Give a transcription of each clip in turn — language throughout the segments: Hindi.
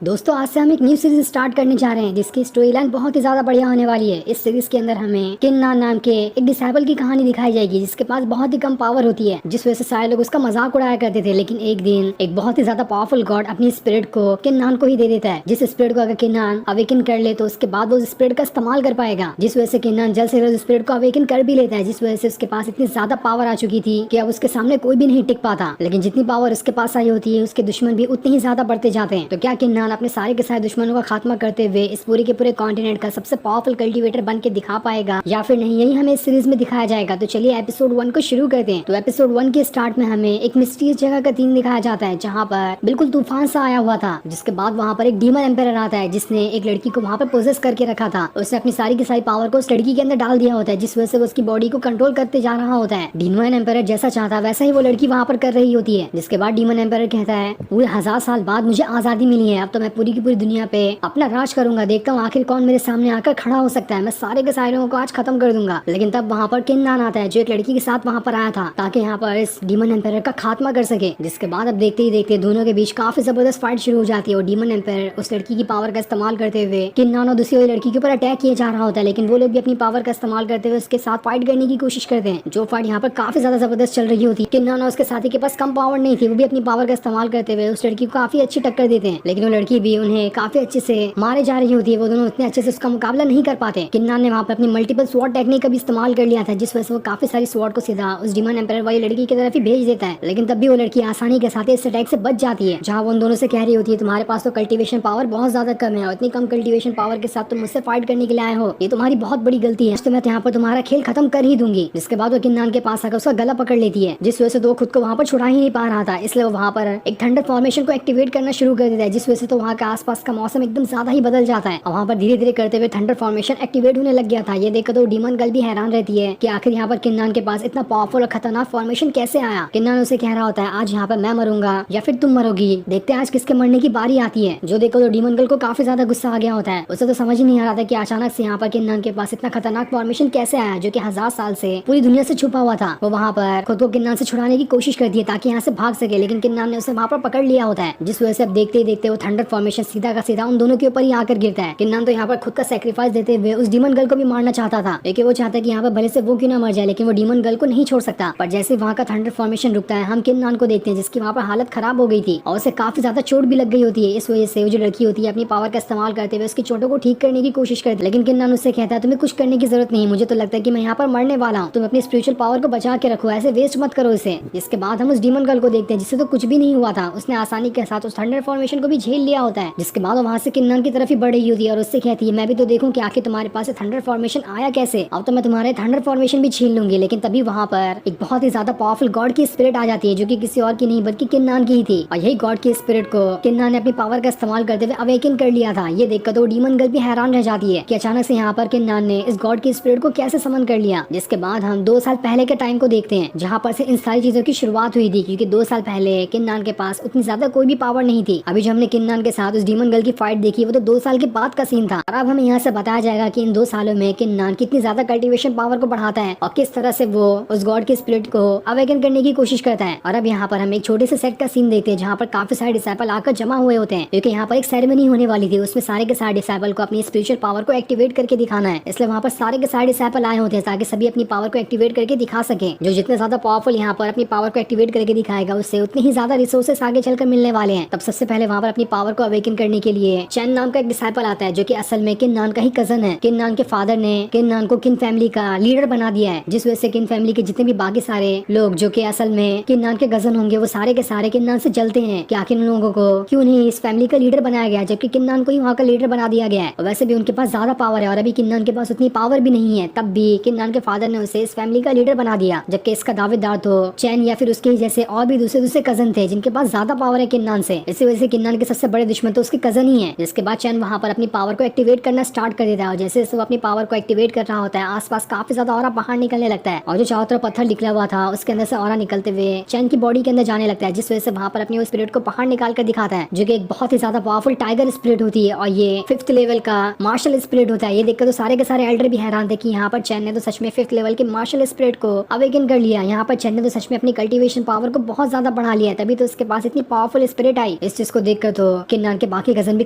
दोस्तों आज से हम एक न्यू सीरीज स्टार्ट करने जा रहे हैं जिसकी स्टोरी लाइन बहुत ही ज्यादा बढ़िया होने वाली है। इस सीरीज के अंदर हमें किन्ना नाम के एक डिसेबल की कहानी दिखाई जाएगी जिसके पास बहुत ही कम पावर होती है, जिस वजह से सारे लोग उसका मजाक उड़ाया करते थे। लेकिन एक दिन एक बहुत ही ज्यादा पावरफुल गॉड अपनी स्पिरिट को किन्नान को ही दे देता है, जिस स्पिरिट को अगर किन्नान अवेकन कर ले तो उसके बाद वो उस स्पिरिट का इस्तेमाल कर पाएगा, जिस वजह से किन्नान जल्द से जल्द स्पिरिट को अवेकन कर भी लेता है। जिस वजह से उसके पास इतनी ज्यादा पावर आ चुकी थी कि अब उसके सामने कोई भी नहीं टिक पाता। लेकिन जितनी पावर उसके पास आई होती है उसके दुश्मन भी उतने ही ज्यादा बढ़ते जाते हैं। तो क्या किन्नान अपने सारे के सारे दुश्मनों का खात्मा करते हुए इस पूरे के पूरे कॉन्टिनेंट का सबसे पावरफुल कल्टीवेटर बन के दिखा पाएगा या फिर नहीं, यही हमें इस सीरीज में दिखाया जाएगा। तो चलिए एपिसोड 1 को शुरू करते हैं। तो एपिसोड 1 के स्टार्ट में हमें एक मिस्टीरियस जगह का सीन दिखाया जाता है जहाँ पर बिल्कुल तूफान सा आया हुआ था, जिसके बाद वहाँ पर एक डीमन एम्पायर आता है जिसने एक लड़की को वहाँ पर पोजेस करके रखा था। उसने अपनी सारी की सारी पावर को उस लड़की के अंदर डाल दिया होता है, जिस वजह से वो उसकी बॉडी को कंट्रोल करते जा रहा होता है। डीमन एम्पायर जैसा चाहता है वैसा ही वो लड़की वहाँ पर कर रही होती है। जिसके बाद डीमन एम्पायर कहता है पूरे 1000 साल बाद मुझे आजादी मिली है, अब तो मैं पूरी की पूरी दुनिया पे अपना राज करूंगा, देखता हूँ आखिर कौन मेरे सामने आकर खड़ा हो सकता है, मैं सारे के सारे लोगों को आज खत्म कर दूंगा। लेकिन तब वहाँ पर किन्नान आता है जो एक लड़की के साथ वहाँ पर आया था ताकि यहाँ पर इस डीमन एम्पायर का खात्मा कर सके। जिसके बाद अब देखते ही देखते दोनों के बीच काफी जबरदस्त फाइट शुरू हो जाती है और डीमन एम्पायर उस लड़की की पावर का इस्तेमाल करते हुए किन्नान और दूसरी वाली लड़की के ऊपर अटैक किया जा रहा होता है। लेकिन वो लोग भी अपनी पावर का इस्तेमाल करते हुए उसके साथ फाइट करने की कोशिश करते हैं। जो फाइट यहाँ पर काफी ज्यादा जबरदस्त चल रही होती है। किन्नान और उसके साथी के पास कम पावर नहीं थी, वो भी अपनी पावर का इस्तेमाल करते हुए उस लड़की को काफी अच्छी टक्कर देते हैं। लेकिन वो लड़की भी उन्हें काफी अच्छे से मारे जा रही होती है, वो दोनों इतने अच्छे से उसका मुकाबला नहीं कर पाते। किन्नान ने वहाँ पर अपनी मल्टीपल स्वॉर्ड टेक्निक का भी इस्तेमाल कर लिया था, जिस वजह से वो काफी सारी स्वॉर्ड को सीधा उस डीमन एम्पायर वाली लड़की की तरफ ही भेज देता है। लेकिन तब भी वो लड़की आसानी के साथ इस अटैक से बच जाती है, जहाँ वो उन दोनों से कह रही होती है तुम्हारे पास तो कल्टीवेशन पावर बहुत ज्यादा कम है और इतनी कम कल्टीवेशन पावर के साथ तुम मुझसे फाइट करने के लिए आए हो, ये तुम्हारी बहुत बड़ी गलती है, तो मैं यहाँ पर तुम्हारा खेल खत्म कर ही दूंगी। जिसके बाद वो किन्नान के पास आकर उसका गला पकड़ लेती है, जिस वजह से वो खुद को वहाँ पर छुड़ा ही नहीं पा रहा था। इसलिए वो वहाँ पर एक थंडर फॉर्मेशन को एक्टिवेट करना शुरू कर देता है, जिस वजह से तो वहाँ का आसपास का मौसम एकदम ज्यादा ही बदल जाता है और वहाँ पर धीरे धीरे करते हुए थंडर फॉर्मेशन एक्टिवेट होने लग गया था। ये देखकर तो डीमन गर्ल भी हैरान रहती है कि आखिर यहाँ पर किन्नान के पास इतना पावरफुल और खतरनाक फॉर्मेशन कैसे आया। किन्नान उसे कह रहा होता है आज यहाँ पर मैं मरूंगा या फिर तुम मरोगी, देखते हैं आज किसके मरने की बारी आती है। जो देखो तो डीमन गर्ल को काफी ज्यादा गुस्सा आ गया होता है, उसे तो समझ ही नहीं आ रहा था कि अचानक से यहाँ पर किन्नान के पास इतना खतरनाक फॉर्मेशन कैसे आया जो कि 1000 साल से पूरी दुनिया से छुपा हुआ था। वो वहाँ पर खुद को किन्नान से छुड़ाने की कोशिश करती है ताकि यहाँ से भाग सके, लेकिन किन्नान ने उसे वहाँ पर पकड़ लिया होता है, जिस वजह से अब देखते ही देखते वो थंडर फॉर्मेशन सीधा का सीधा उन दोनों के ऊपर ही आकर गिरता है। किन्नान तो यहाँ पर खुद का सेक्रीफाइस देते हुए उस डीमन गर्ल को भी मारना चाहता था, लेकिन वो चाहता है कि यहाँ पर भले से वो क्यों ना मर जाए, लेकिन वो डीमन गर्ल को नहीं छोड़ सकता। पर जैसे वहाँ का थंडर फॉर्मेशन रुकता है हम किन्नान को देखते हैं जिसकी वहाँ पर हालत खराब हो गई थी और उसे काफी ज्यादा चोट भी लग गई होती है। इस वजह से वो जो लड़की होती है अपनी पावर का इस्तेमाल करते हुए उसकी चोटों को ठीक करने की कोशिश करती है, लेकिन किन्नान उससे कहता है तुम्हें कुछ करने की जरूरत नहीं, मुझे तो लगता है कि मैं यहाँ पर मरने वाला हूँ, तुम अपनी स्पिरिचुअल पावर को बचा के रखो, ऐसे वेस्ट मत करो इसे। जिसके बाद हम उस डीमन गर्ल को देखते हैं जिससे तो कुछ भी नहीं हुआ था, उसने आसानी के साथ उस थंडर फॉर्मेशन को भी झेल लिया होता है। जिसके बाद वहाँ से किन्नान की तरफ ही बढ़ रही होती है और उससे कहती है मैं भी तो देखूं कि आखिर तुम्हारे पास थंडर फॉर्मेशन आया कैसे, अब तो मैं तुम्हारे थंडर फॉर्मेशन भी छीन लूंगी। लेकिन तभी वहाँ पर एक बहुत ही ज्यादा पावरफुल गॉड की स्पिरिट आ जाती है जो कि किसी और की नहीं बल्कि किन्नान की ही थी, और यही गॉड की स्पिरिट को किन्नान ने अपनी पावर का इस्तेमाल करते हुए अवेकन कर लिया था। ये देखकर तो डीमन गर्ल भी हैरान रह जाती है कि अचानक से यहाँ पर किन्नान ने इस गॉड की स्पिरिट को कैसे समन कर लिया। जिसके बाद हम 2 साल पहले के टाइम को देखते हैं जहाँ पर से इन सारी चीजों की शुरुआत हुई थी, क्योंकि 2 साल पहले किन्नान के पास उतनी ज्यादा कोई भी पावर नहीं थी। अभी जो हमने किन्नान के साथ उस डीमन गर्ल की फाइट देखी वो तो 2 साल के बाद का सीन था, और अब हमें यहाँ से बताया जाएगा कि इन 2 सालों में किन्नान कितनी ज्यादा कल्टीवेशन पावर को बढ़ाता है और किस तरह से वो उस गॉड की स्पिरिट को अवेकन करने की कोशिश करता है। और अब यहाँ पर हम एक छोटे से सेट का सीन देखते हैं जहाँ पर काफी सारे डिसाइपल आकर जमा हुए होते हैं, क्योंकि यहाँ पर एक सेरेमनी होने वाली थी, उसमें सारे के सारे डिसाइपल को अपनी स्पिरिचुअल पावर को एक्टिवेट करके दिखाना है। इसलिए वहाँ पर सारे के सारे डिसाइपल आए होते हैं ताकि सभी अपनी पावर को एक्टिवेट करके दिखा सके। जो जितने ज्यादा पावरफुल यहाँ पर अपनी पावर को एक्टिवेट करके दिखाएगा उससे उतनी ही ज्यादा रिसोर्सेस आगे चलकर मिलने वाले हैं। तब सबसे पहले वहाँ पर अपनी पावर को अवेकन करने के लिए चैन नाम का एक डिसाइपल आता है जो कि असल में किन्नान का ही कजन है। किन्नान के फादर ने किन्नान को किन फैमिली का लीडर बना दिया है, जिस वजह से किन फैमिली के जितने भी बाकी सारे लोग जो कि असल में किन्नान के कजन होंगे वो सारे के सारे किन्नान से जलते हैं कि आखिर उन लोगों को क्यों नहीं इस फैमिली का लीडर बनाया गया, जबकि किन्नान को ही वहाँ का लीडर बना दिया गया है। वैसे भी उनके पास ज्यादा पावर है और अभी किन्नान के पास उतनी पावर भी नहीं है, तब भी किन्नान के फादर ने उसे इस फैमिली का लीडर बना दिया, जबकि इसका दावेदार तो चैन या फिर उसके जैसे और भी दूसरे दूसरे कजन थे जिनके पास ज्यादा पावर है किन्नान से। इसी वजह से किन्नान के सबसे बड़े दुश्मन तो उसके कजन ही है। जिसके बाद चैन वहाँ पर अपनी पावर को एक्टिवेट करना स्टार्ट कर देता है और जैसे वो अपनी पावर को एक्टिवेट कर रहा होता है आसपास काफी ज्यादा ऑरा बाहर निकलने लगता है और जो चारों तरफ पत्थर निकला हुआ था उसके अंदर से ऑरा निकलते हुए चैन की बॉडी के अंदर जाने लगता है, जिस वजह से वहाँ पर अपनी स्पिरिट को बाहर निकाल कर दिखाता है जो कि एक बहुत ही ज्यादा पावरफुल टाइगर स्पिरिट होती है और ये 5th लेवल का मार्शल स्पिरिट होता है। ये देखकर तो सारे के सारे एल्डर भी हैरान थे कि यहाँ पर चैन ने तो सच में 5th लेवल के मार्शल स्पिरिट को अवेकन कर लिया। यहाँ पर चैन ने तो सच में अपनी कल्टीवेशन पावर को बहुत ज्यादा बढ़ा लिया है, तभी तो उसके पास इतनी पावरफुल स्पिरिट आई। इस चीज को देखकर तो किन्नान के बाकी कजन भी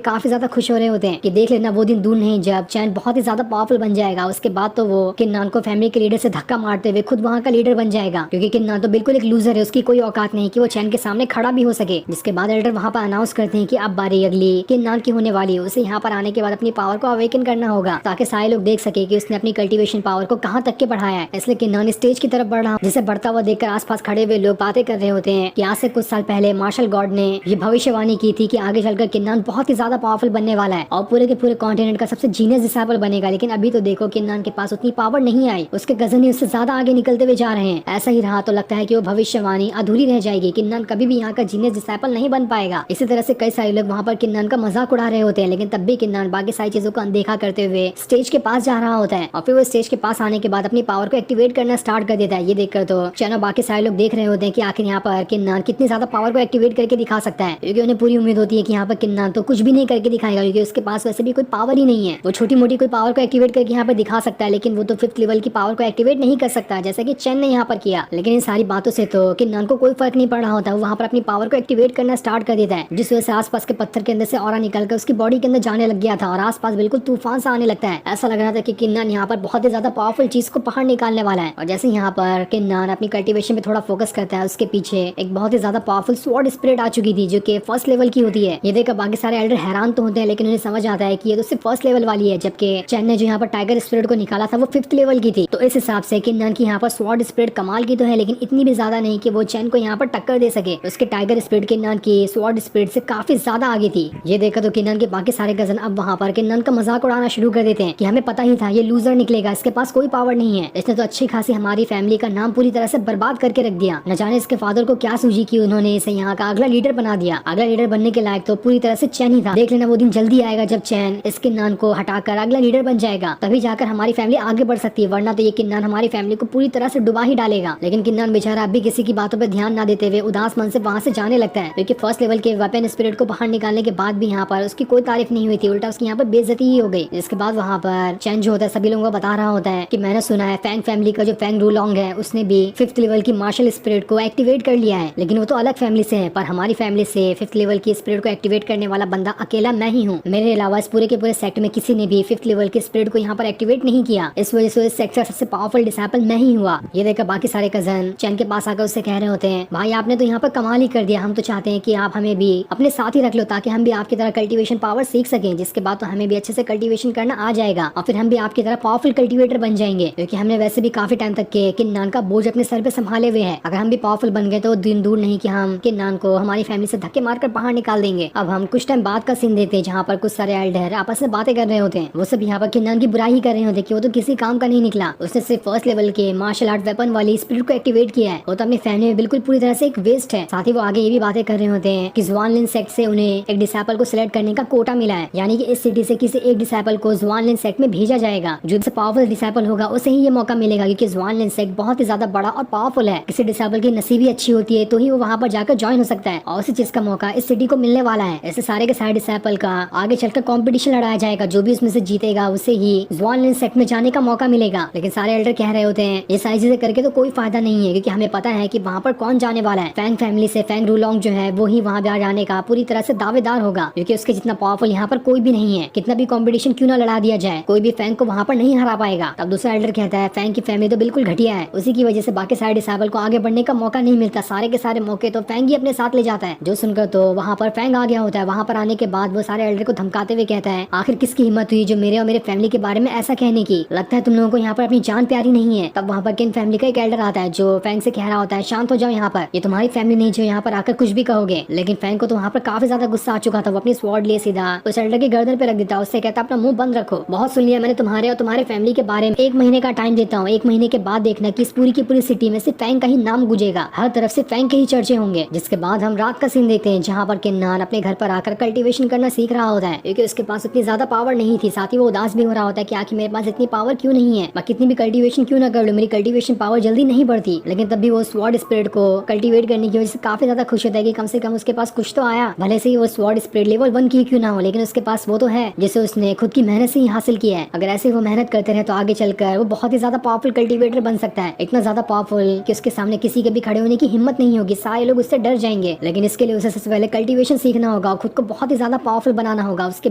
काफी ज्यादा खुश हो रहे होते हैं कि देख लेना वो दिन दूर नहीं जब चैन बहुत ही ज्यादा पावरफुल बन जाएगा। उसके बाद तो वो किन्नान को फैमिली के लीडर से धक्का मारते हुए खुद वहाँ का लीडर बन जाएगा, क्योंकि किन्नान तो बिल्कुल एक लूजर है, उसकी कोई औकात नहीं कि वो चैन के सामने खड़ा भी हो सके। जिसके बाद एल्डर वहाँ पर अनाउंस करते हैं कि अब बारी अगली किन्नान की होने वाली है। उसे यहाँ पर आने के बाद अपनी पावर को अवेकन करना होगा ताकि सारे लोग देख सके कि उसने अपनी कल्टीवेशन पावर को कहाँ तक के बढ़ाया है। इसलिए किन्नान स्टेज की तरफ बढ़ रहा, जिसे बढ़ता हुआ देखकर आसपास खड़े हुए लोग बातें कर रहे होते हैं कि आज से कुछ साल पहले मार्शल गॉड ने ये भविष्यवाणी की थी कि आगे चलकर किन्नान बहुत ही ज्यादा पावरफुल बनने वाला है और पूरे के पूरे कॉन्टिनेंट का सबसे जीनियस डिसाइपल बनेगा। लेकिन अभी तो देखो किन्नान के पास उतनी पावर नहीं आई, उसके कजन ही उससे ज्यादा आगे निकलते हुए जा रहे हैं। ऐसा ही रहा तो लगता है कि वो भविष्यवाणी अधूरी रह जाएगी, किन्नान कभी भी यहाँ का जीनियस डिसाइपल नहीं बन पाएगा। इसी तरह से कई सारे लोग वहाँ पर किन्नान का मजाक उड़ा रहे होते हैं, लेकिन तब भी किन्नान बाकी सारी चीजों को अनदेखा करते हुए स्टेज के पास जा रहा होता है। और फिर वो स्टेज के पास आने के बाद अपनी पावर को एक्टिवेट करना स्टार्ट कर देता है। ये देखकर तो चैन और बाकी सारे लोग देख रहे होते हैं कि आखिर यहाँ पर किन्नान कितनी ज्यादा पावर को एक्टिवेट करके दिखा सकता है, क्योंकि उन्हें पूरी उम्मीद होती है कि यहाँ पर किन्नान तो कुछ भी नहीं करके दिखाएगा, क्योंकि उसके पास वैसे भी कोई पावर ही नहीं है। वो छोटी मोटी कोई पावर को एक्टिवेट करके यहाँ पर दिखा सकता है, लेकिन वो तो 5th लेवल की पावर को एक्टिवेट नहीं कर सकता जैसा कि चैन ने यहाँ पर किया। लेकिन इन सारी बातों से तो किन्नान को कोई फर्क नहीं पड़ रहा होता, वो वहाँ पर अपनी पावर को एक्टिवेट करना स्टार्ट कर देता है, जिस वजह से आसपास के पत्थर के अंदर से ऑरा निकलकर उसकी बॉडी के अंदर जाने लग गया था और आसपास बिल्कुल तूफान सा आने लगता है। ऐसा लग रहा था कि किन्नान यहाँ पर बहुत ही ज्यादा पावरफुल चीज को बाहर निकालने वाला है। और जैसे यहाँ पर किन्नान अपनी कल्टीवेशन पे थोड़ा फोकस करता है, उसके पीछे एक बहुत ही ज्यादा पावरफुल स्वॉर्ड स्पिरिट आ चुकी थी जो कि 1st लेवल की होती है। ये देखकर बाकी सारे एल्डर हैरान तो होते हैं, लेकिन उन्हें समझ आता है कि ये तो सिर्फ 1st लेवल वाली है, जबकि चैन ने जो यहाँ पर टाइगर स्पिरिट को निकाला था वो 5th लेवल की थी। तो इस हिसाब से किन्नान की यहाँ पर स्वॉर्ड स्पिरिट कमाल की तो है, लेकिन इतनी भी ज्यादा नहीं कि वो चैन को यहाँ पर टक्कर दे सके। उसके टाइगर स्पिरिट किन्नान की स्वॉर्ड स्पिरिट से काफी ज्यादा आगे थी। ये देखकर तो किन्नान के बाकी सारे कजन अब वहाँ पर किन्नान का मजाक उड़ाना शुरू कर देते हैं कि हमें पता ही था ये लूजर निकलेगा, इसके पास कोई पावर नहीं है, इसने तो अच्छी खासी हमारी फैमिली का नाम पूरी तरह से बर्बाद करके रख दिया। न जाने इसके फादर को क्या सूझी कि उन्होंने इसे यहाँ का अगला लीडर बना दिया। अगला लीडर बनने के लायक तो पूरी तरह से चैन ही था। देख लेना वो दिन जल्दी आएगा जब चैन इस किन्नान को हटाकर अगला लीडर बन जाएगा, तभी जाकर हमारी फैमिली आगे बढ़ सकती है, वरना तो ये किन्नान हमारी फैमिली को पूरी तरह से डुबा ही डालेगा। लेकिन किन्नान बेचारा अब भी किसी की बातों पर ध्यान न देते हुए उदास मन से वहाँ से जाने लगता है, क्योंकि 1st लेवल के वेपन स्पिरिट को बाहर निकालने के बाद भी यहाँ पर उसकी कोई तारीफ नहीं हुई थी, उल्टा उसकी यहाँ पर बेइज्जती ही हो गई। इसके बाद वहाँ पर चैन जो होता है सभी लोगों को बता रहा होता है कि मैंने सुना है फैंग फैमिली का जो फैंग रूलोंग है उसने भी 5th लेवल की मार्शल स्पिरिट को एक्टिवेट कर लिया है, लेकिन वो तो अलग फैमिली से है, पर हमारी फैमिली से 5th लेवल की स्पिरिट को एक्टिवेट करने वाला बंदा अकेला मैं ही हूँ। मेरे अलावा इस पूरे के पूरे सेक्टर में किसी ने भी 5th लेवल की स्पिरिट को यहाँ पर एक्टिवेट नहीं किया, इस वजह से इस सेक्टर सबसे पावरफुल डिसाइपल मैं ही हुआ। ये देखकर बाकी सारे कजन चैन के पास आकर उससे कह रहे होते हैं भाई आपने तो यहाँ पर कमाल ही कर दिया, हम तो चाहते हैं कि आप हमें भी अपने साथ ही रख लो ताकि हम भी आपकी तरह कल्टीवेशन पावर सीख सकें, जिसके बाद तो हमें भी अच्छे से कल्टीवेशन करना आ जाएगा और फिर हम भी आपकी तरह पावरफुल कल्टीवेटर बन जाएंगे, क्योंकि हमने वैसे भी काफी टाइम तक के किन्नान का बोझ अपने सर पे संभाले हुए है। अगर हम भी पावरफुल बन गए तो दिन दूर नहीं कि हम किन्नान को हमारी फैमिली से धक्के मारकर बाहर निकाल देंगे। अब हम कुछ टाइम बाद का सीन देते हैं जहाँ पर कुछ सारे एल्डर आपस में बातें कर रहे होते हैं। वो सब यहाँ पर किन्नान की बुराई कर रहे होते हैं कि वो तो किसी काम का नहीं निकला, उसने सिर्फ 1st लेवल के मार्शल आर्ट वेपन वाली स्पिरिट को एक्टिवेट किया है, वो तो अपनी फैमिली में बिल्कुल पूरी तरह से एक वेस्ट है। साथ ही वो आगे ये भी बातें कर रहे होते हैं कि ज़ुआनलिन सेक्ट से उन्हें एक डिसाइपल को सिलेक्ट करने का कोटा मिला है, यानी कि इस सिटी से किसी एक डिसाइपल को ज़ुआनलिन सेक्ट में भेजा जाएगा। जो पावरफुल डिसाइपल होगा उसे ही ये मौका मिलेगा, क्योंकि ज़ुआनलिन सेक्ट बहुत ही ज्यादा बड़ा और पावरफुल है। किसी डिसाइपल की नसीबी अच्छी होती है तो ही वो वहाँ पर जाकर ज्वाइन हो सकता है, और उसी चीज का मौका इस सिटी को मिलने वाला है। ऐसे सारे के सारे डिसाइपल का आगे चलकर कंपटीशन लड़ाया जाएगा, जो भी उसमें से जीतेगा उसे ही ज़ुआनलिन सेक्ट में जाने का मौका मिलेगा। लेकिन सारे एल्डर कह रहे होते हैं ये सारी चीजें करके तो कोई फायदा नहीं है, क्योंकि हमें पता है कि वहाँ पर कौन जाने वाला है। फैंग फैमिली से फैंग रूलोंग जो है वो ही वहाँ जाने का पूरी तरह से दावेदार होगा, क्योंकि उसके जितना पावरफुल यहाँ पर कोई भी नहीं है। कितना भी कंपटीशन क्यों ना लड़ा दिया जाए, कोई भी फैंग को वहाँ पर नहीं हरा पाएगा। तब दूसरा एल्डर कहता है फैंग की फैमिली तो बिल्कुल घटिया है, उसी की वजह से बाकी सारे डिसाइबल को आगे बढ़ने का मौका नहीं मिलता, सारे के सारे मौके तो फैंग ही अपने साथ ले जाता है। जो सुनकर तो वहाँ पर फैंग आ गया होता है। वहाँ पर आने के बाद वो सारे एल्डर को धमकाते हुए कहता है आखिर किसकी हिम्मत हुई जो मेरे और मेरे फैमिली के बारे में ऐसा कहने की, लगता है तुम लोगों को यहाँ पर अपनी जान प्यारी नहीं है। तब वहाँ पर किन फैमिली का एक एल्डर आता है जो फैंग से कह रहा होता है शांत हो जाओ, यहाँ पर ये तुम्हारी फैमिली नहीं जो यहाँ पर आकर कुछ भी कहोगे। लेकिन फैंग को तो वहाँ पर काफी ज्यादा गुस्सा आ चुका था, वो अपनी स्वॉर्ड लिए सीधा उस एल्डर की गर्दन पे रख देता, उससे कहता अपना मुंह बंद रखो, बहुत सुन लिया मैंने तुम्हारे और तुम्हारे फैमिली के बारे में, 1 महीने का टाइम देता हूँ, 1 महीने के बाद देखना कि इस पूरी की पूरी सिटी में सिर्फ फैंग का ही नाम गूंजेगा, हर तरफ से फैंग के ही चर्चे होंगे। जिसके बाद हम रात का सीन देखते हैं जहाँ पर किन्नान अपने घर पर आकर कल्टीवेशन करना सीख रहा होता है, क्योंकि उसके पास उतनी ज्यादा पावर नहीं थी। साथ ही वो उदास भी हो रहा होता है कि आखिर मेरे पास इतनी पावर क्यों नहीं है, मैं कितनी भी कल्टीवेशन क्यों ना कर लूं, मेरी कल्टीवेशन पावर जल्दी नहीं बढ़ती। लेकिन तब भी वो स्वॉर्ड स्पिरिट को कल्टीवेट करने की वजह से काफी ज्यादा खुश होता है कि कम से कम उसके पास कुछ तो आया, भले से ही वो स्वॉर्ड स्पिरिट लेवल 1 की क्यों ना हो, लेकिन उसके पास वो तो है जिसे उसने खुद की मेहनत से ही हासिल किया है। अगर ऐसे वो मेहनत करते रहे तो आगे चलकर वो बहुत ही ज्यादा पावरफुल कल्टीवेटर बन सकता है, इतना ज्यादा पावरफुल कि उसके सामने किसी के भी खड़े होने की हिम्मत नहीं होगी, सारे लोग उससे डर जाएंगे। लेकिन इसके लिए उसे सबसे पहले कल्टीवेशन सीखना होगा, खुद को बहुत ही ज्यादा पावरफुल बनाना होगा, उसके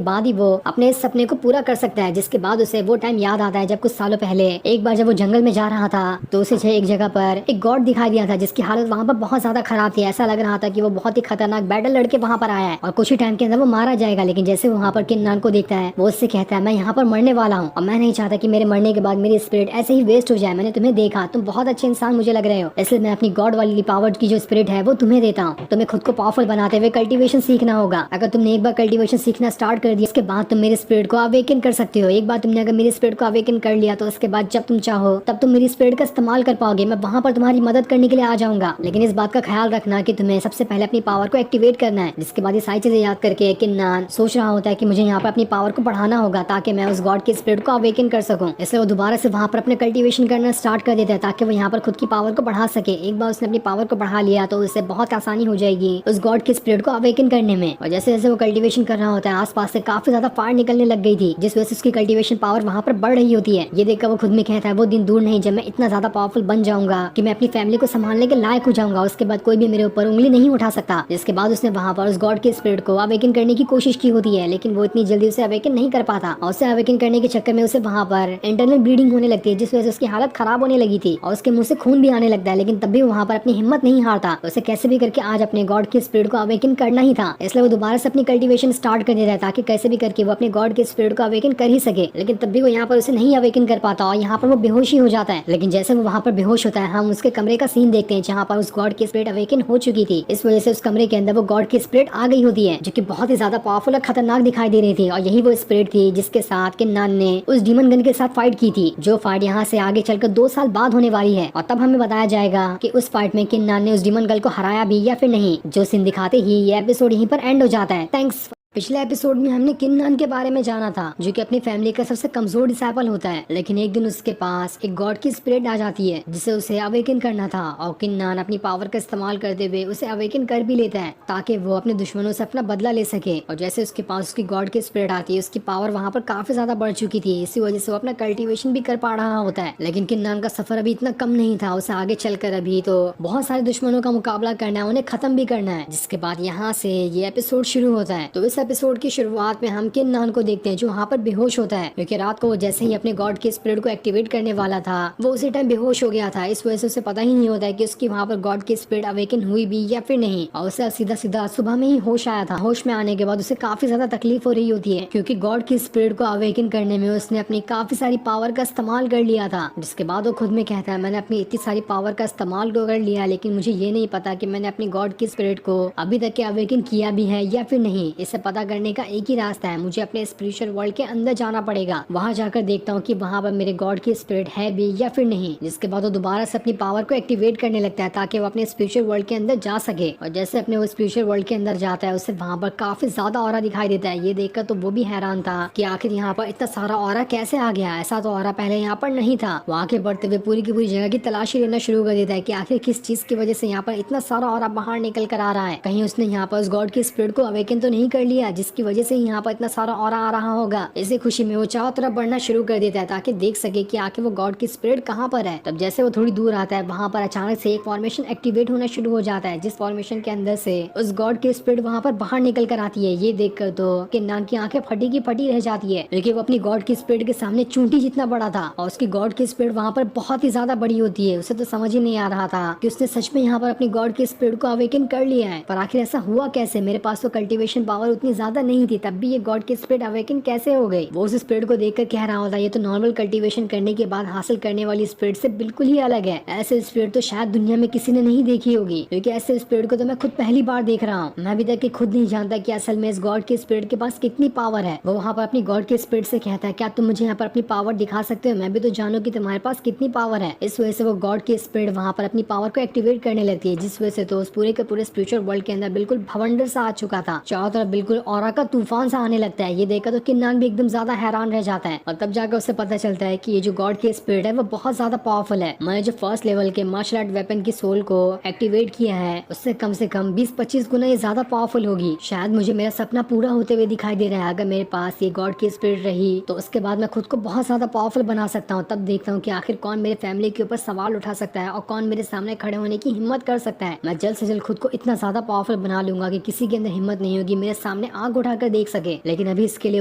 बाद ही वो अपने इस सपने को पूरा कर सकता है। जिसके बाद उसे वो टाइम याद आता है जब कुछ सालों पहले एक बार जब वो जंगल में जा रहा था तो उसे एक जगह पर एक गॉड दिखाई दिया था जिसकी हालत वहाँ पर बहुत ज्यादा खराब थी। ऐसा लग रहा था कि वो बहुत ही खतरनाक बैटल लड़के वहाँ पर आया है और कुछ ही टाइम के अंदर वो मारा जाएगा। लेकिन जैसे वहाँ पर किन्नान को देखता है वो उससे कहता है मैं यहाँ पर मरने वाला हूँ और मैं नहीं चाहता कि मेरे मरने के बाद मेरी स्पिरिट ऐसे ही वेस्ट हो जाए। मैंने तुम्हें देखा, तुम बहुत अच्छे इंसान मुझे लग रहे हो, इसलिए मैं अपनी गॉड वाली पावर की जो स्पिरिट है वो तुम्हें देता हूँ। तुम्हें खुद को पावरफुल बनाते हुए कल्टीवेशन सीखना होगा। अगर तुमने एक बार कल्टीवेशन सीखना स्टार्ट कर दिया, इसके बाद तुम मेरी स्पिरिट को अवेकन कर सकते हो। एक बार तुमने अगर मेरी स्पिरिट को अवेकन कर लिया तो उसके बाद जब तुम चाहो तब तुम मेरी स्पिरिट का इस्तेमाल कर पाओगे। मैं वहाँ पर तुम्हारी मदद करने के लिए आ जाऊंगा, लेकिन इस बात का ख्याल रखना कि तुम्हें सबसे पहले अपनी पावर को एक्टिवेट करना है। जिसके बाद ये सारी चीजें याद करके किन्नान सोच रहा होता है कि मुझे यहाँ पर अपनी पावर को बढ़ाना होगा ताकि मैं उस गॉड की स्पिरिट को अवेकन कर सकूं। इसलिए वो दोबारा से वहाँ पर अपने कल्टीवेशन करना स्टार्ट कर देता है ताकि वो यहाँ पर खुद की पावर को बढ़ा सके। एक बार उसने अपनी पावर को बढ़ा लिया तो उससे बहुत आसानी हो जाएगी उस गॉड की स्पिरिट को अवेकन करने में। और जैसे जैसे वो कल्टीवेशन कर रहा होता है आसपास से काफी ज्यादा फायर निकलने लग गई थी जिस वजह से उसकी कल्टीवेशन पावर वहाँ पर बढ़ रही होती है। ये देखकर वो खुद में कहता है वो दिन दूर नहीं जब मैं इतना ज्यादा पावरफुल बन जाऊंगा कि मैं अपनी फैमिली को संभालने के लायक हो जाऊंगा, उसके बाद कोई भी मेरे ऊपर उंगली नहीं उठा सकता। जिसके बाद उसने वहाँ पर उस गॉड के स्पिरिट को अवेकन करने की कोशिश की होती है लेकिन वो इतनी जल्दी उसे अवेकन नहीं कर पाता और उसे अवेकन करने के चक्कर में उसे वहाँ पर इंटरनल ब्लीडिंग होने लगती है जिस वजह से उसकी हालत खराब होने लगी थी और उसके मुंह से खून भी आने लगता है। लेकिन तब भी वहाँ पर अपनी हिम्मत नहीं हारता, उसे कैसे भी करके आज अपने गॉड के स्पिरिट को अवेकन करना ही था। इसलिए वो दोबारा से अपनी कल्टीवेशन स्टार्ट कर देता है ताकि कैसे भी करके वो अपने गॉड के स्पिरिट को अवेकन कर ही सके। लेकिन तब भी वो यहाँ पर उसे नहीं अवेकन कर पाता और यहाँ पर वो बेहोश ही हो जाता है। लेकिन जैसे वो वहाँ पर बेहोश होता है हम उसके कमरे का सीन देखते हैं जहाँ पर उस गॉड की स्पिरिट अवेकन हो चुकी थी। इस वजह से उस कमरे के अंदर वो गॉड की स्पिरिट आ गई होती है जो कि बहुत ही ज्यादा पावरफुल और खतरनाक दिखाई दे रही थी। और यही वो स्पिरिट थी जिसके साथ किन्नान ने उस डीमन गन के साथ फाइट की थी, जो फाइट यहाँ से आगे चलकर 2 साल बाद होने वाली है। और तब हमें बताया जाएगा कि उस फाइट में किन्नान ने उस डीमन गर्ल को हराया भी या फिर नहीं। जो सीन दिखाते ही ये एपिसोड यहीं पर एंड हो जाता है। थैंक्स। पिछले एपिसोड में हमने किन्नान के बारे में जाना था जो कि अपनी फैमिली का सबसे कमजोर डिसाइपल होता है। लेकिन एक दिन उसके पास एक गॉड की स्पिरिट आ जाती है जिसे उसे अवेकन करना था और किन्नान अपनी पावर का इस्तेमाल करते हुए उसे अवेकन कर भी लेता है ताकि वो अपने दुश्मनों से अपना बदला ले सके। और जैसे उसके पास उसकी गॉड की स्पिरिट आती है उसकी पावर वहाँ पर काफी ज्यादा बढ़ चुकी थी, इसी वजह से वो अपना कल्टीवेशन भी कर पा रहा होता है। लेकिन किन्नान का सफर अभी इतना कम नहीं था, उसे आगे चलकर अभी तो बहुत सारे दुश्मनों का मुकाबला करना है, उन्हें खत्म भी करना है। जिसके बाद यहाँ से ये एपिसोड शुरू होता है। तो इस एपिसोड की शुरुआत में हम किन्नान को देखते हैं जो वहाँ पर बेहोश होता है क्योंकि रात को वो जैसे ही अपने गॉड के स्पिरिट को एक्टिवेट करने वाला था वो उसी टाइम बेहोश हो गया था। इस वजह से उसे पता ही नहीं होता है कि उसकी वहाँ पर गॉड की स्पिरिट अवेकन हुई भी या फिर नहीं। और उसे सीधा सीधा सुबह में ही होश आया था। होश में आने के बाद उसे काफी ज्यादा तकलीफ हो रही होती है क्योंकि गॉड की स्पिरिट को अवेकन करने में उसने अपनी काफी सारी पावर का इस्तेमाल कर लिया था। जिसके बाद वो खुद में कहता है मैंने अपनी इतनी सारी पावर का इस्तेमाल तो कर लिया लेकिन मुझे ये नहीं पता कि मैंने अपनी गॉड की स्पिरिट को अभी तक के अवेकन किया भी है या फिर नहीं। इसे पता करने का एक ही रास्ता है, मुझे अपने स्पिरिचुअल वर्ल्ड के अंदर जाना पड़ेगा। वहाँ जाकर देखता हूँ कि वहाँ पर मेरे गॉड की स्पिरिट है भी या फिर नहीं। जिसके बाद वो दोबारा से अपनी पावर को एक्टिवेट करने लगता है ताकि वो अपने स्पिरिचुअल वर्ल्ड के अंदर जा सके। और जैसे अपने वो स्पिरिचुअल वर्ल्ड के अंदर जाता है उसे वहाँ पर काफी ज्यादा ऑरा दिखाई देता है। ये देखकर तो वो भी हैरान था कि आखिर यहाँ पर इतना सारा ऑरा कैसे आ गया, ऐसा तो ऑरा पहले यहाँ पर नहीं था। वो आगे बढ़ते हुए पूरी की पूरी जगह की तलाशी लेना शुरू कर देता है कि आखिर किस चीज की वजह से यहाँ पर इतना सारा ऑरा बाहर निकल कर आ रहा है। कहीं उसने यहाँ पर उस गॉड की स्पिरिट को अवेकन तो नहीं कर लिया जिसकी वजह से यहाँ पर इतना सारा ऑरा आ रहा होगा। इसी खुशी में वो चारों तरफ बढ़ना शुरू कर देता है ताकि देख सके कि आखिर वो गॉड की स्पिरिट कहाँ पर है। तब जैसे वो थोड़ी दूर आता है वहाँ पर अचानक से एक फॉर्मेशन एक्टिवेट होना शुरू हो जाता है जिस फॉर्मेशन के अंदर से उस गॉड की स्पिरिट वहाँ पर बाहर निकल कर आती है। ये देखकर तो किन्नान की आंखें फटी की फटी रह जाती है क्योंकि वो अपनी गॉड की स्पिरिट के सामने चूंटी जितना बड़ा था और उसकी गॉड की स्पिरिट वहाँ पर बहुत ही ज्यादा बड़ी होती है। उसे तो समझ ही नहीं आ रहा था कि उसने सच में यहाँ पर अपनी गॉड की स्पिरिट को अवेकन कर लिया है। पर आखिर ऐसा हुआ कैसे, मेरे पास तो कल्टीवेशन पावर उतनी ज्यादा नहीं थी, तब भी ये गॉड की स्पिरिट अवेकन कैसे हो गई। वो उस स्पिरिट को देखकर कह रहा होता है ये तो नॉर्मल कल्टीवेशन करने के बाद हासिल करने वाली स्पिरिट से बिल्कुल ही अलग है। ऐसे स्पिरिट तो शायद दुनिया में किसी ने नहीं देखी होगी क्योंकि ऐसे स्पिरिट को तो मैं खुद पहली बार देख रहा हूँ। मैं अभी तक खुद नहीं जानता कि असल में इस गॉड के स्पिरिट के पास कितनी पावर है। वो वहाँ पर अपनी गॉड के स्पिरिट से कहता है क्या तुम मुझे यहाँ पर अपनी पावर दिखा सकते हो, मैं भी तो जानू कि तुम्हारे पास कितनी पावर है। इस वजह से वो गॉड की स्पिरिट वहाँ पर अपनी पावर को एक्टिवेट करने लगती है जिस वजह से तो उस पूरे के पूरे स्पिरिचुअल वर्ल्ड के अंदर बिल्कुल भवंडर सा आ चुका था। चारों तरफ बिल्कुल बिल्कुल ऑरा का तूफान सा आने लगता है। ये देखकर तो किन्नान भी एकदम ज्यादा हैरान रह जाता है और तब जाकर उसे पता चलता है कि ये जो गॉड की स्पिरिट है वो बहुत ज्यादा पावरफुल है। मैंने जो फर्स्ट लेवल के मार्शल आर्ट वेपन की सोल को एक्टिवेट किया है उससे कम से कम 20-25 गुना ये ज्यादा पावरफुल होगी। शायद मुझे मेरा सपना पूरा होते हुए दिखाई दे रहा है। अगर मेरे पास ये गॉड की स्पिरिट रही तो उसके बाद मैं खुद को बहुत ज्यादा पावरफुल बना सकता हूँ। तब देखता हूँ कि आखिर कौन मेरे फैमिली के ऊपर सवाल उठा सकता है और कौन मेरे सामने खड़े होने की हिम्मत कर सकता है। मैं जल्द से जल्द खुद को इतना ज्यादा पावरफुल बना लूंगा कि किसी के अंदर हिम्मत नहीं होगी मेरे सामने आंख उठाकर देख सके। लेकिन अभी इसके लिए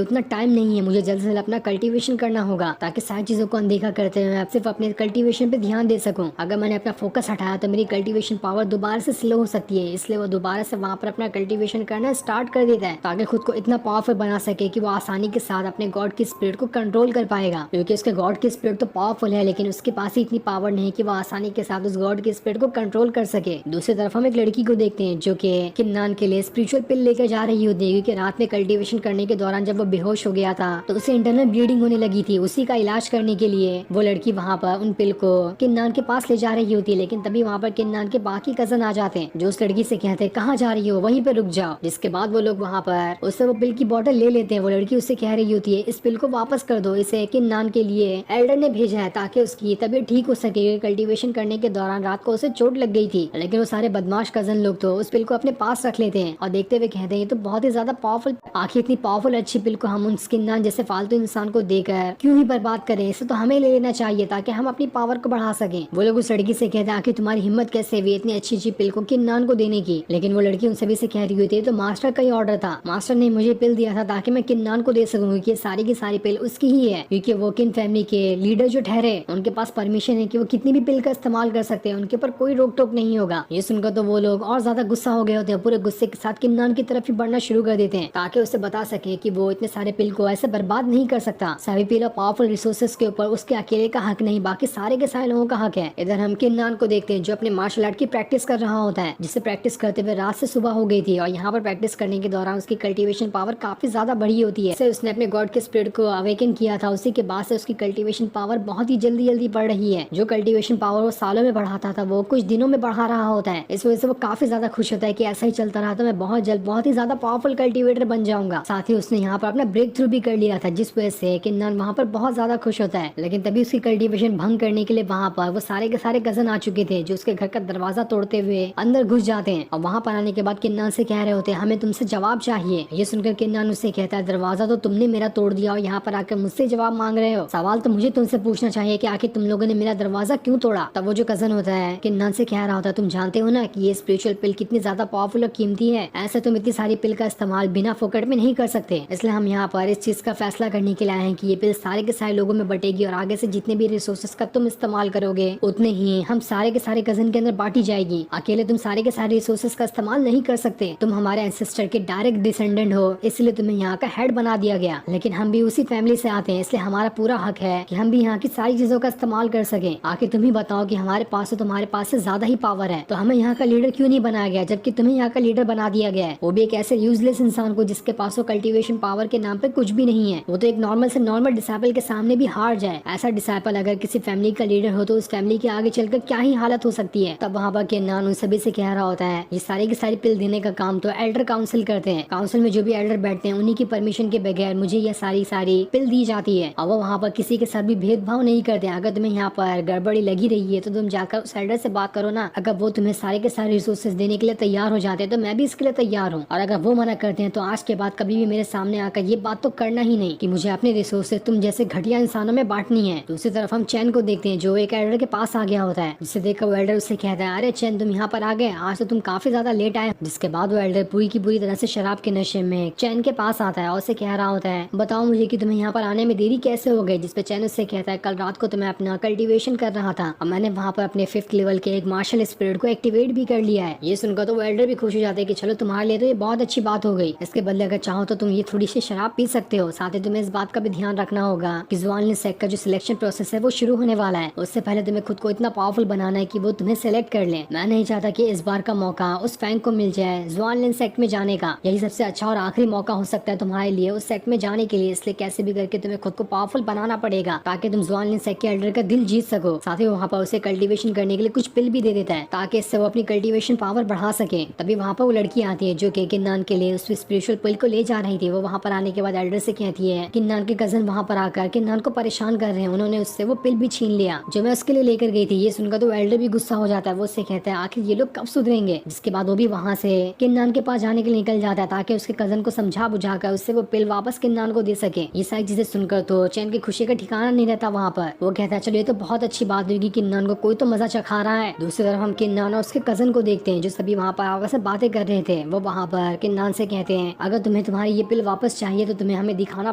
उतना टाइम नहीं है। मुझे जल्द से जल्द अपना कल्टीवेशन करना होगा ताकि सारी चीजों को अनदेखा करते हुए मैं सिर्फ अपने कल्टीवेशन पे ध्यान दे सकूं। अगर मैंने अपना फोकस हटाया तो मेरी कल्टीवेशन पावर दोबारा से स्लो हो सकती है, इसलिए वो दोबारा से वहाँ पर अपना कल्टीवेशन करना स्टार्ट कर देता है ताकि खुद को इतना पावरफुल बना सके कि वो आसानी के साथ अपने गॉड की स्पिरिट को कंट्रोल कर पाएगा। क्योंकि उसके गॉड की स्पिरिट तो पावरफुल है लेकिन उसके पास ही इतनी पावर नहीं कि वो आसानी के साथ उस गॉड की स्पिरिट को कंट्रोल कर सके। दूसरी तरफ हम एक लड़की को देखते हैं जो कि किन्नान के लिए स्पिरिचुअल पिल लेकर जा रही होती है, क्योंकि रात में कल्टीवेशन करने के दौरान जब वो बेहोश हो गया था तो उसे इंटरनल ब्लीडिंग होने लगी थी। उसी का इलाज करने के लिए वो लड़की वहाँ पर उन पिल को किन्नान के पास ले जा रही होती है। लेकिन तभी वहाँ पर किन्नान के बाकी कजन आ जाते हैं जो उस लड़की से कहते हैं कहाँ जा रही हो, वहीं पे रुक जाओ। जिसके बाद वो लोग वहाँ पर उससे वो पिल की बोतल ले लेते हैं। वो लड़की उससे कह रही होती है इस पिल को वापस कर दो, इसे किन्नान के लिए एल्डर ने भेजा है ताकि उसकी तबीयत ठीक हो सके। कल्टीवेशन करने के दौरान रात को उसे चोट लग गई थी। लेकिन वो सारे बदमाश कजन लोग तो उस पिल को अपने पास रख लेते हैं और देखते हुए कहते हैं ये तो बहुत ही ज्यादा पावरफुल, आखिर इतनी पावरफुल अच्छी पिल को हम उन किन्नान जैसे फालतू इंसान को देकर क्यों ही बर्बाद करें, इसे तो हमें ले लेना चाहिए ताकि हम अपनी पावर को बढ़ा सकें। वो लोग उस लड़की से कहते हैं आखिर तुम्हारी हिम्मत कैसे हुई इतनी अच्छी पिल को किन्नान को देने की। लेकिन वो लड़की उन सभी से कह रही हुई थी तो मास्टर का ही ऑर्डर था, मास्टर ने मुझे पिल दिया था ताकि मैं किन्नान को दे सकूं क्योंकि सारी की सारी पिल उसकी ही है। क्योंकि वो किन फैमिली के लीडर जो ठहरे उनके पास परमिशन है कि वो कितनी भी पिल का इस्तेमाल कर सकते हैं, उनके ऊपर कोई रोक टोक नहीं होगा। ये सुनकर तो वो लोग और ज्यादा गुस्सा हो गए होते हैं, पूरे गुस्से के साथ किन्नान की तरफ ही बढ़ना शुरू कर देते हैं ताकि उसे बता सके कि वो इतने सारे पिल को ऐसे बर्बाद नहीं कर सकता। सभी पिल और पावरफुल रिसोर्सेज के ऊपर उसके अकेले का हक नहीं, बाकी सारे के सारे लोगों का हक है। इधर हम किन्नान को देखते हैं जो अपने मार्शल आर्ट की प्रैक्टिस कर रहा होता है, जिससे प्रैक्टिस करते हुए रात से सुबह हो गई थी और यहाँ पर प्रैक्टिस करने के दौरान उसकी कल्टीवेशन पावर काफी ज्यादा बढ़ी होती है। उसने अपने गॉड के स्पिरिट को अवेकन किया था, उसी के बाद से उसकी कल्टीवेशन पावर बहुत ही जल्दी जल्दी बढ़ रही है। जो कल्टीवेशन पावर वो सालों में बढ़ाता था वो कुछ दिनों में बढ़ा रहा होता है। इस वजह से वो काफी ज्यादा खुश होता है कि ऐसा ही चलता रहा तो मैं बहुत जल्द बहुत ही ज्यादा पावरफुल कल्टीवेटर बन जाऊंगा। साथ ही उसने यहाँ पर अपना ब्रेक थ्रू भी कर लिया था जिस वजह से किन्नान वहाँ पर बहुत ज्यादा खुश होता है। लेकिन तभी उसकी कल्टीवेशन भंग करने के लिए वहाँ पर वो सारे के सारे कजन आ चुके थे जो उसके घर का दरवाजा तोड़ते हुए अंदर घुस जाते हैं और वहाँ पर आने के बाद किन्नान से कह रहे होते हैं हमें तुमसे जवाब चाहिए। ये सुनकर किन्नान उससे कहता है दरवाजा तो तुमने मेरा तोड़ दिया और यहाँ पर आकर मुझसे जवाब मांग रहे हो, सवाल तो मुझे तुमसे पूछना चाहिए कि आखिर तुम लोगों ने मेरा दरवाजा क्यों तोड़ा। तब वो जो कजन होता है किन्नान से कह रहा होता है तुम जानते हो ना कि ये स्पिरिचुअल पिल कितनी ज्यादा पावरफुल और कीमती है, ऐसे तुम इतनी सारी पिल का इस्तेमाल बिना फोकट में नहीं कर सकते। इसलिए हम यहाँ पर इस चीज का फैसला करने के लिए आए हैं कि ये पिल सारे के सारे लोगों में बटेगी और आगे से जितने भी रिसोर्सेज का तुम इस्तेमाल करोगे उतने ही हम सारे के सारे कजन के अंदर बांटी जाएगी। अकेले तुम सारे के सारे रिसोर्सेज का इस्तेमाल नहीं कर सकते, तुम हमारे एंसेस्टर के डायरेक्ट डिसेंडेंट हो, इसलिए तुम्हें यहाँ का हेड बना दिया गया। लेकिन हम भी उसी फैमिली से आते हैं इसलिए हमारा पूरा हक है कि हम भी यहाँ की सारी चीजों का इस्तेमाल कर सके। आखिर तुम ही बताओ कि हमारे पास तो तुम्हारे पास से ज्यादा ही पावर है तो हमें यहाँ का लीडर क्यों नहीं बनाया गया, जबकि तुम्हें यहाँ का लीडर बना दिया गया है, वो भी एक ऐसे यूजलेस इंसान को जिसके पास कल्टीवेशन पावर के नाम पे कुछ भी नहीं है। वो तो एक नॉर्मल से नॉर्मल डिसाइपल के सामने भी हार जाए। ऐसा डिसाइपल अगर किसी फैमिली का लीडर हो तो उस फैमिली के आगे चलकर क्या ही हालत हो सकती है। तब वहाँ पर किन्नान उन सभी से कह रहा होता है ये सारी की सारी पिल देने का काम तो एल्डर काउंसिल करते हैं, काउंसिल में जो भी एल्डर बैठते हैं उन्हीं की परमिशन के बगैर मुझे ये सारी पिल दी जाती है और वो वहाँ पर किसी के साथ भी भेदभाव नहीं करते। अगर तुम्हें यहाँ पर गड़बड़ी लगी रही है तो तुम जाकर उस एल्डर से बात करो ना, अगर वो तुम्हें सारे के सारे रिसोर्सेज देने के लिए तैयार हो जाते हैं तो मैं भी इसके लिए तैयार हूँ, और अगर वो मना करते हैं तो आज के बाद कभी भी मेरे सामने आकर ये बात तो करना ही नहीं कि मुझे अपने रिसोर्सेज तुम जैसे घटिया इंसानों में बांटनी है। दूसरी तरफ हम चैन को देखते हैं जो एक एल्डर के पास आ गया होता है, जिसे देखकर वो एल्डर उससे कहता है अरे चैन तुम यहाँ पर आ गए, आज तो तुम काफी ज्यादा लेट आए। जिसके बाद वो एल्डर पूरी की पूरी तरह से शराब के नशे में चैन के पास आता है और उसे कह रहा होता है बताओ मुझे कि तुम्हें यहाँ पर आने में देरी कैसे हो गई। जिसपे चैन उससे कहता है कल रात को तो मैं अपना कल्टीवेशन कर रहा था और मैंने वहाँ पर अपने 5th लेवल के एक मार्शल स्पिरिट को एक्टिवेट भी कर लिया है। ये सुनकर तो वो एल्डर भी खुश हो जाते हैं कि चलो तुम्हारे लिए तो ये बहुत अच्छी बात हो गई, इसके बदले अगर चाहो तो तुम ये थोड़ी सी शराब पी सकते हो। साथ ही तुम्हें इस बात का भी ध्यान रखना होगा कि ज़ुआनलिन सेक्ट का जो सिलेक्शन प्रोसेस है वो शुरू होने वाला है, उससे पहले तुम्हें खुद को इतना पावरफुल बनाना है कि वो तुम्हें सेलेक्ट कर ले। मैं नहीं चाहता कि इस बार का मौका उस फैंग को मिल जाए ज़ुआनलिन सेक्ट में जाने का, यही सबसे अच्छा और आखिरी मौका हो सकता है तुम्हारे लिए उस सेक्ट में जाने के लिए। इसलिए कैसे भी करके तुम्हें खुद को पावरफुल बनाना पड़ेगा ताकि तुम ज़ुआनलिन सेक्ट के एल्डर का दिल जीत सको। साथ ही वहाँ पर उसे कल्टीवेशन करने के लिए कुछ पिल भी दे देता है ताकि इससे वो अपनी कल्टीवेशन पावर बढ़ा सके। तभी वहाँ पर वो लड़की आती है जो कि किन्नान के लिए जैसे स्पिरिचुअल पिल को ले जा रही थी, वो वहाँ पर आने के बाद एल्डर से कहती है किन्नान के कजन वहाँ पर आकर किन्नान को परेशान कर रहे हैं, उन्होंने उससे वो पिल भी छीन लिया जो मैं उसके लिए लेकर गई थी। ये सुनकर तो एल्डर भी गुस्सा हो जाता है, वो उससे कहता है आखिर ये लोग कब सुधरेंगे। जिसके बाद वो भी वहाँ से किन्नान के पास जाने के लिए निकल जाता है ताकि उसके कजन को समझा बुझाकर उससे वो पिल वापस किन्नान को दे सके। ये सारी चीजें सुनकर तो चैन की खुशी का ठिकाना नहीं रहता वहाँ पर। वो कहता है चलो ये तो बहुत अच्छी बात हुई कि किन्नान को कोई तो मजा चखा रहा है। दूसरी तरफ हम किन्नान और उसके कजन को देखते हैं जो सभी वहाँ पर आपस में बातें कर रहे थे। वो वहाँ पर किन्नान से कहते हैं अगर तुम्हें तुम्हारी ये पिल वापस चाहिए तो तुम्हें हमें दिखाना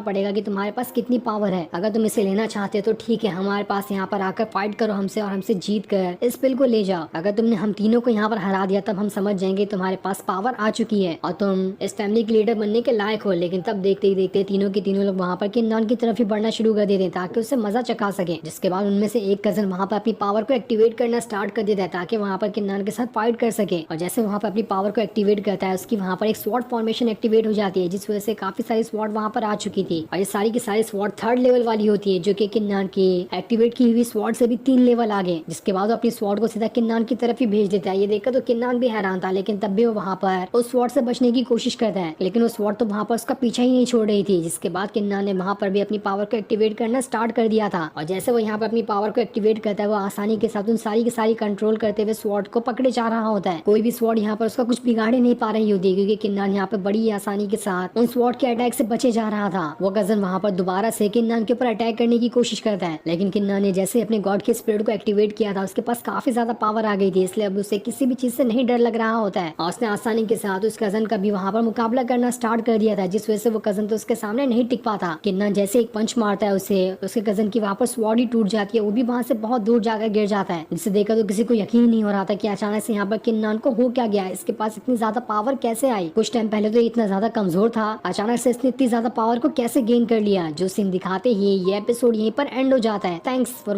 पड़ेगा कि तुम्हारे पास कितनी पावर है। अगर तुम इसे लेना चाहते हो तो ठीक है, हमारे पास यहाँ पर आकर फाइट करो हमसे और हमसे जीत कर इस पिल को ले जाओ। अगर तुमने हम तीनों को यहाँ पर हरा दिया तब हम समझ जाएंगे तुम्हारे पास पावर आ चुकी है और तुम इस फैमिली के लीडर बनने के लायक हो। लेकिन तब देखते ही देखते तीनों के तीनों लोग वहाँ पर किन्नान की तरफ ही बढ़ना शुरू कर देते हैं ताकि उससे मजा चखा सके। जिसके बाद उनमें से एक कजन वहाँ पर अपनी पावर को एक्टिवेट करना स्टार्ट कर देता है ताकि वहाँ पर किन्नान के साथ फाइट कर सके। और जैसे वहाँ पर अपनी पावर को एक्टिवेट करता है उसकी वहाँ पर एक स्वॉर्ड फॉर्मेशन एक्टिवेट हो जाती है जिस वजह से काफी सारी स्वॉर्ड वहाँ पर आ चुकी थी। और ये सारी की सारी स्वॉर्ड 3rd लेवल वाली होती है जो कि किन्नान की एक्टिवेट की हुई स्वॉर्ड से भी 3 लेवल आगे। जिसके बाद वो अपनी स्वॉर्ड को सीधा किन्नान की तरफ ही भेज देता है। ये देखकर तो किन्नान भी हैरान था, लेकिन तब भी वो वहाँ पर उस स्वॉर्ड से बचने की कोशिश करता है, लेकिन वो स्वॉर्ड तो वहाँ पर उसका पीछा ही नहीं छोड़ रही थी। जिसके बाद किन्नान ने वहाँ पर भी अपनी पावर को एक्टिवेट करना स्टार्ट कर दिया था। और जैसे वो यहाँ पर अपनी पावर को एक्टिवेट करता है वो आसानी के साथ उन सारी की सारी कंट्रोल करते हुए स्वॉर्ड को पकड़े जा रहा होता है। कोई भी स्वॉर्ड यहाँ पर उसका कुछ बिगाड़े नहीं पा रही होती क्योंकि किन्नान यहाँ पर बड़ी आसानी के साथ उन स्वॉर्ड के अटैक से बचे जा रहा था। वो कजन वहाँ पर दोबारा से किन्नान के ऊपर अटैक करने की कोशिश करता है, लेकिन किन्नान ने जैसे अपने गॉड के स्पिरिट को एक्टिवेट किया था उसके पास काफी ज्यादा पावर आ गई थी, इसलिए अब उसे किसी भी चीज से नहीं डर लग रहा होता है। और उसने आसानी के साथ उस कजन का भी वहाँ पर मुकाबला करना स्टार्ट कर दिया था जिस वजह से वो कजन तो उसके सामने नहीं टिक पाता। किन्नान जैसे एक पंच मारता है उसे, उसके कजन की वहाँ पर स्वॉर्ड ही टूट जाती है, वो भी वहाँ से बहुत दूर जाकर गिर जाता है। जिसे देखकर तो किसी को यकीन नहीं हो रहा था कि अचानक से यहाँ पर किन्नान को हो क्या गया, इसके पास इतनी ज्यादा पावर कैसे आई। कुछ टाइम पहले तो इतना ज्यादा कमजोर था, अचानक से इसने इतनी ज्यादा पावर को कैसे गेन कर लिया। जो सीन दिखाते ही ये एपिसोड यहीं पर एंड हो जाता है। Thanks for